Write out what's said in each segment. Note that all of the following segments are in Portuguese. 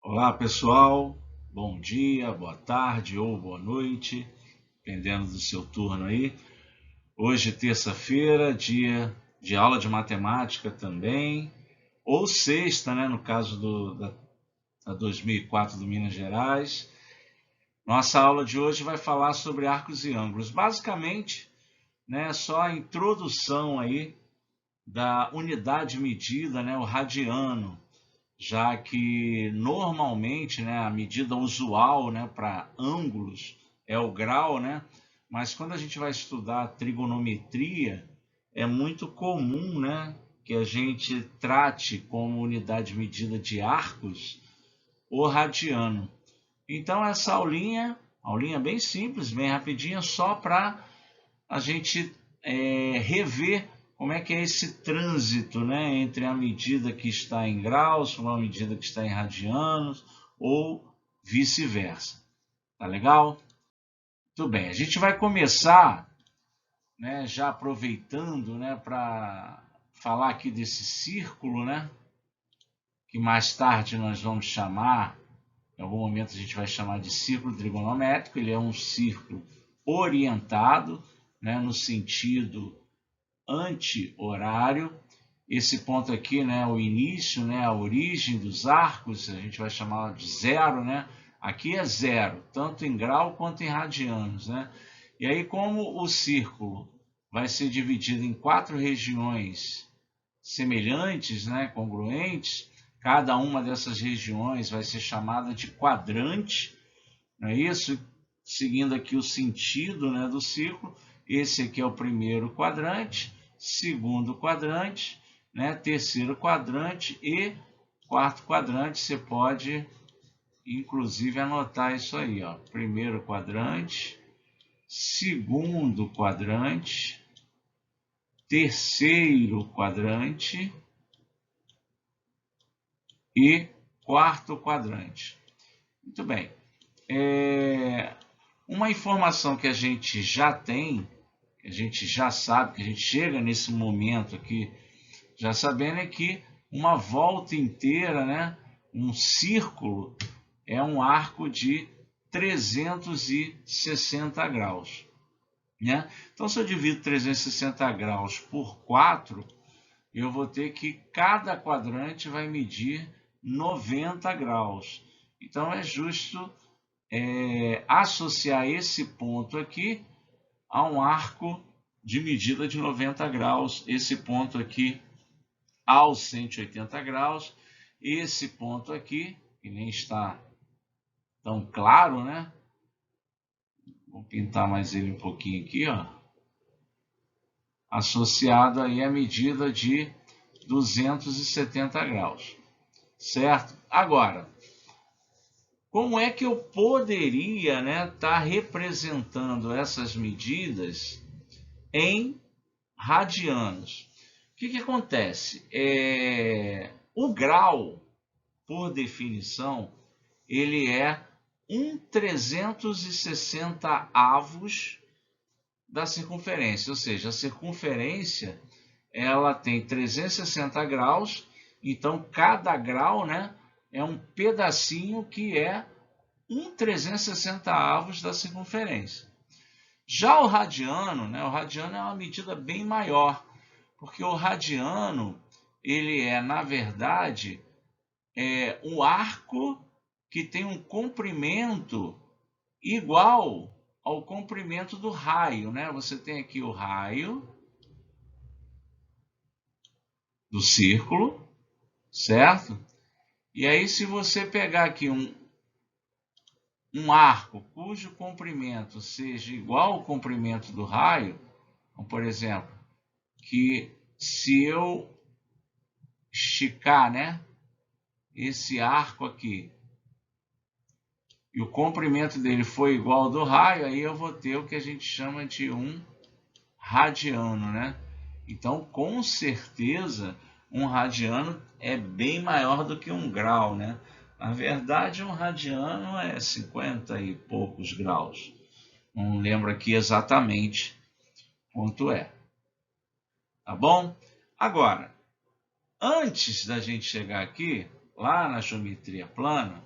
Olá pessoal, bom dia, boa tarde ou boa noite, dependendo do seu turno aí. Hoje, terça-feira, dia de aula de matemática também, ou sexta, né, no caso da 2004 do Minas Gerais. Nossa aula de hoje vai falar sobre arcos e ângulos. Basicamente, né, só a introdução aí da unidade medida, né, o radiano, já que normalmente, né, a medida usual, né, para ângulos é o grau, né? Mas quando a gente vai estudar trigonometria, é muito comum, né, que a gente trate como unidade medida de arcos o radiano. Então essa aulinha bem simples, bem rapidinha, só para a gente rever como é que é esse trânsito, né, entre a medida que está em graus com a medida que está em radianos ou vice-versa. Tá legal? Muito bem, a gente vai começar, né, já aproveitando, né, para falar aqui desse círculo, né, que mais tarde nós vamos chamar, em algum momento a gente vai chamar de círculo trigonométrico. Ele é um círculo orientado, né, no sentido anti-horário. Esse ponto aqui, né, o início, né, a origem dos arcos, a gente vai chamar de zero, né? Aqui é zero, tanto em grau quanto em radianos, né? E aí, como o círculo vai ser dividido em 4 regiões semelhantes, né, congruentes, cada uma dessas regiões vai ser chamada de quadrante, não é isso? Seguindo aqui o sentido, né, do círculo. Esse aqui é o primeiro quadrante, segundo quadrante, né, terceiro quadrante e quarto quadrante. Você pode, inclusive, anotar isso aí, ó. Primeiro quadrante, segundo quadrante, terceiro quadrante e quarto quadrante. Muito bem. Uma informação que a gente já tem, que a gente já sabe, que a gente chega nesse momento aqui já sabendo, é que uma volta inteira, né, um círculo, é um arco de 360 graus. Né? Então, se eu divido 360 graus por 4, eu vou ter que cada quadrante vai medir 90 graus. Então, é justo associar esse ponto aqui a um arco de medida de 90 graus, esse ponto aqui aos 180 graus, esse ponto aqui, que nem está tão claro, né? Vou pintar mais ele um pouquinho aqui, ó. Associado aí à medida de 270 graus, certo? Agora, como é que eu poderia, né, estar representando essas medidas em radianos? O que acontece? O grau, por definição, ele é 1/360 avos da circunferência, ou seja, a circunferência ela tem 360 graus, então cada grau, né, é um pedacinho que é 1/360 avos da circunferência. Já o radiano, né, o radiano é uma medida bem maior, porque o radiano ele é, na verdade, um arco que tem um comprimento igual ao comprimento do raio, né? Você tem aqui o raio do círculo, certo? E aí, se você pegar aqui um arco cujo comprimento seja igual ao comprimento do raio, como por exemplo, que se eu esticar, né, esse arco aqui e o comprimento dele foi igual ao do raio, aí eu vou ter o que a gente chama de um radiano, né? Então, com certeza, um radiano é bem maior do que um grau, né? Na verdade, um radiano é 50 e poucos graus. Não lembro aqui exatamente quanto é. Tá bom? Agora, antes da gente chegar aqui, lá na geometria plana,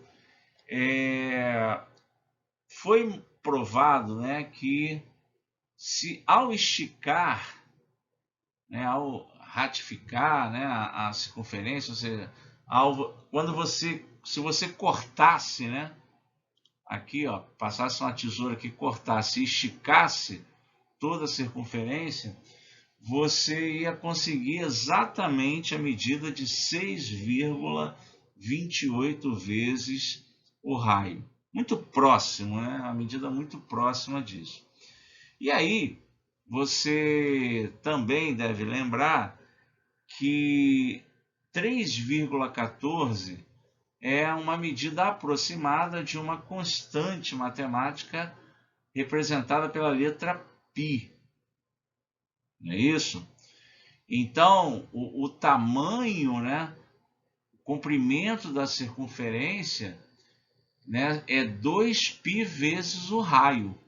Foi provado, né, que se ao esticar, né, ao ratificar, né, a circunferência, ou seja, se você cortasse, né, aqui, ó, passasse uma tesoura que cortasse e esticasse toda a circunferência, você ia conseguir exatamente a medida de 6,28 vezes o raio. Muito próximo, né? A medida muito próxima disso. E aí, você também deve lembrar que 3,14 é uma medida aproximada de uma constante matemática representada pela letra π. Não é isso? Então, o tamanho, né, o comprimento da circunferência, né, é 2π vezes o raio.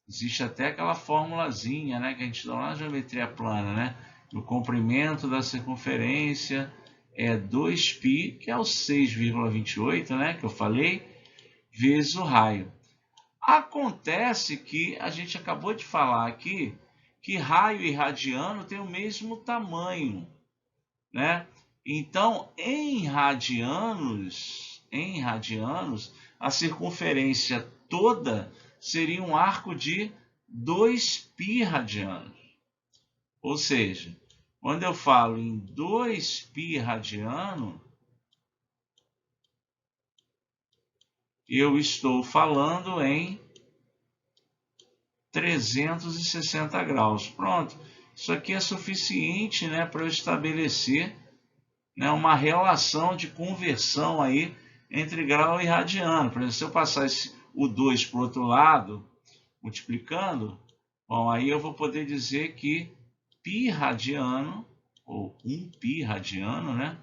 Existe até aquela formulazinha, né, que a gente dá lá na geometria plana, né? O comprimento da circunferência é 2π, que é o 6,28, né, que eu falei, vezes o raio. Acontece que a gente acabou de falar aqui que raio e radiano têm o mesmo tamanho, né? Então, em radianos, a circunferência toda seria um arco de 2π radianos. Ou seja, quando eu falo em 2π radiano, eu estou falando em 360 graus. Pronto. Isso aqui é suficiente, né, para eu estabelecer, né, uma relação de conversão aí entre grau e radiano. Por exemplo, se eu passar o 2 para o outro lado, multiplicando, bom, aí eu vou poder dizer que π radiano, ou 1π radiano, né,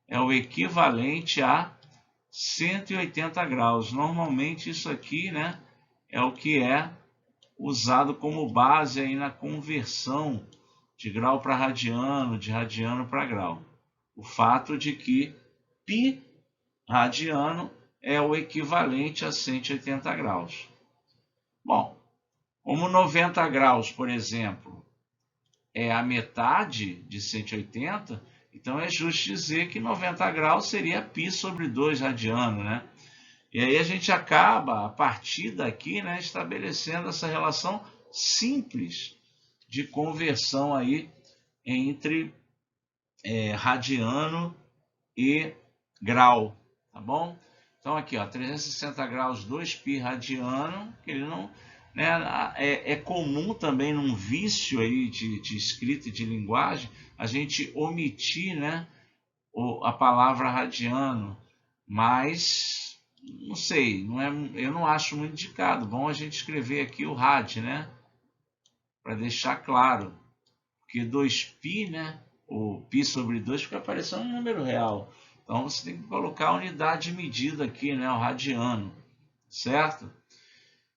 é o equivalente a 180 graus. Normalmente isso aqui, né, é o que é usado como base aí na conversão de grau para radiano, de radiano para grau. O fato de que π radiano é o equivalente a 180 graus. Bom, como 90 graus, por exemplo, é a metade de 180, então é justo dizer que 90 graus seria π sobre 2 radiano, né? E aí a gente acaba, a partir daqui, né, estabelecendo essa relação simples de conversão aí entre radiano e grau, tá bom? Então aqui, ó, 360 graus, 2π radiano, que ele não, né, é comum também num vício aí de escrita e de linguagem, a gente omitir, né, a palavra radiano, mas não sei, eu não acho muito indicado. Bom a gente escrever aqui o rad, né? Para deixar claro. Porque 2π, né? O π sobre 2 fica parecendo um número real. Então você tem que colocar a unidade de medida aqui, né? O radiano, certo?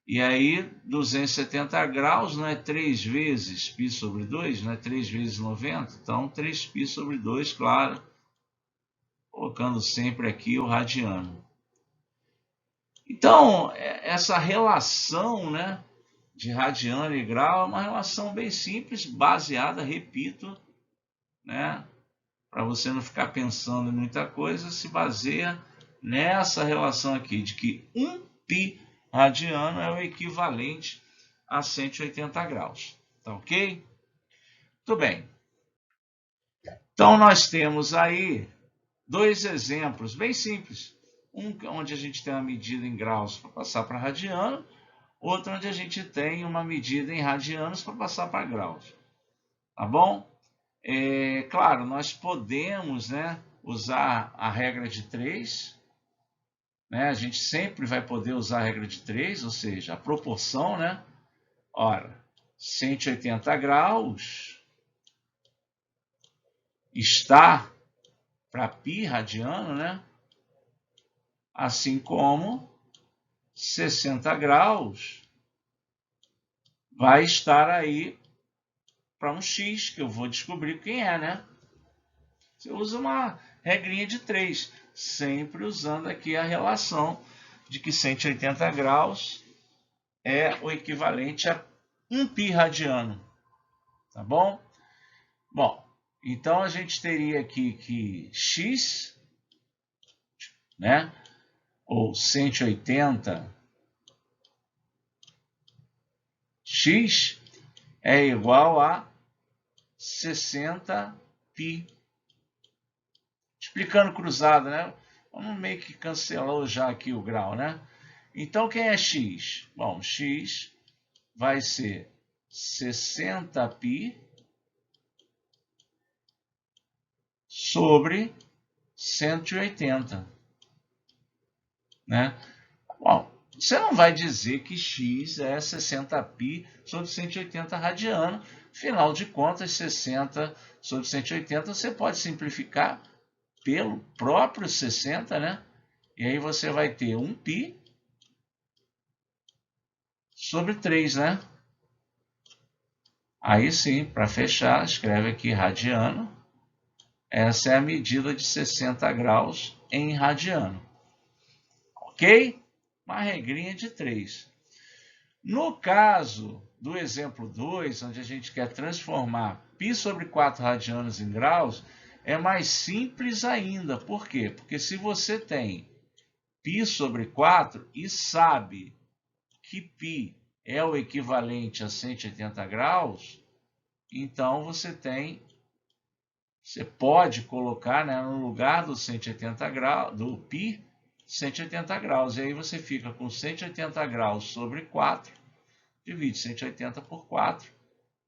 E aí 270 graus, não é 3 vezes π sobre 2, não é 3 vezes 90? Então 3π sobre 2, claro. Colocando sempre aqui o radiano. Então, essa relação, né, de radiano e grau é uma relação bem simples, baseada, repito, né, para você não ficar pensando em muita coisa, se baseia nessa relação aqui, de que 1π radiano é o equivalente a 180 graus. Tá ok? Muito bem. Então, nós temos aí dois exemplos bem simples. Um onde a gente tem uma medida em graus para passar para radiano, outro onde a gente tem uma medida em radianos para passar para graus. Tá bom? Claro, nós podemos, né, usar a regra de 3. Né? A gente sempre vai poder usar a regra de 3, ou seja, a proporção, né? Ora, 180 graus está para π radiano, né? Assim como 60 graus vai estar aí para um x, que eu vou descobrir quem é, né? Você usa uma regrinha de 3, sempre usando aqui a relação de que 180 graus é o equivalente a 1 π radiano, tá bom? Bom, então a gente teria aqui que x, né, ou 180 x é igual a 60 π. Explicando cruzado, né? Vamos meio que cancelou já aqui o grau, né? Então, quem é x? Bom, x vai ser 60 π sobre 180, né? Bom, você não vai dizer que x é 60 π sobre 180 radiano. Afinal de contas, 60 sobre 180 você pode simplificar pelo próprio 60, né? E aí você vai ter 1 π sobre 3, né? Aí sim, para fechar, escreve aqui radiano. Essa é a medida de 60 graus em radiano. Ok? Uma regrinha de 3. No caso do exemplo 2, onde a gente quer transformar π sobre 4 radianos em graus, é mais simples ainda. Por quê? Porque se você tem π sobre 4 e sabe que π é o equivalente a 180 graus, então você pode colocar, né, no lugar do 180 graus, do π, 180 graus. E aí você fica com 180 graus sobre 4, divide 180 por 4,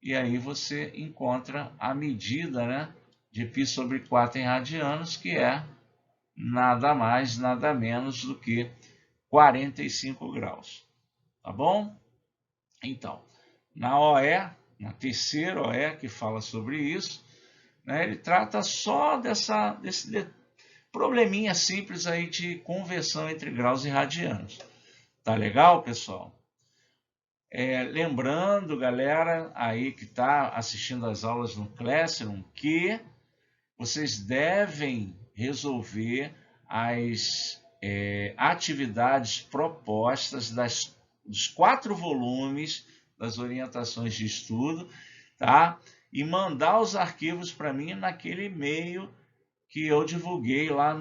e aí você encontra a medida, né, de π sobre 4 em radianos, que é nada mais, nada menos do que 45 graus. Tá bom? Então, na OE, na terceira OE que fala sobre isso, né, ele trata só desse probleminha simples aí de conversão entre graus e radianos. Tá legal, pessoal? Lembrando, galera, aí que está assistindo às aulas no Classroom, que vocês devem resolver as atividades propostas dos 4 volumes das orientações de estudo, tá? E mandar os arquivos para mim naquele e-mail que eu divulguei lá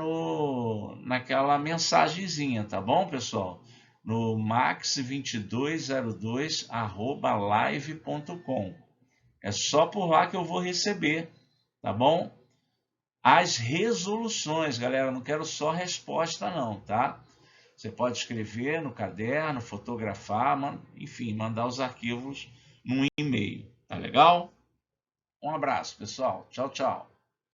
naquela mensagenzinha, tá bom, pessoal? No max2202@live.com. É só por lá que eu vou receber, tá bom? As resoluções, galera, não quero só resposta não, tá? Você pode escrever no caderno, fotografar, enfim, mandar os arquivos num e-mail, tá legal? Um abraço, pessoal. Tchau, tchau.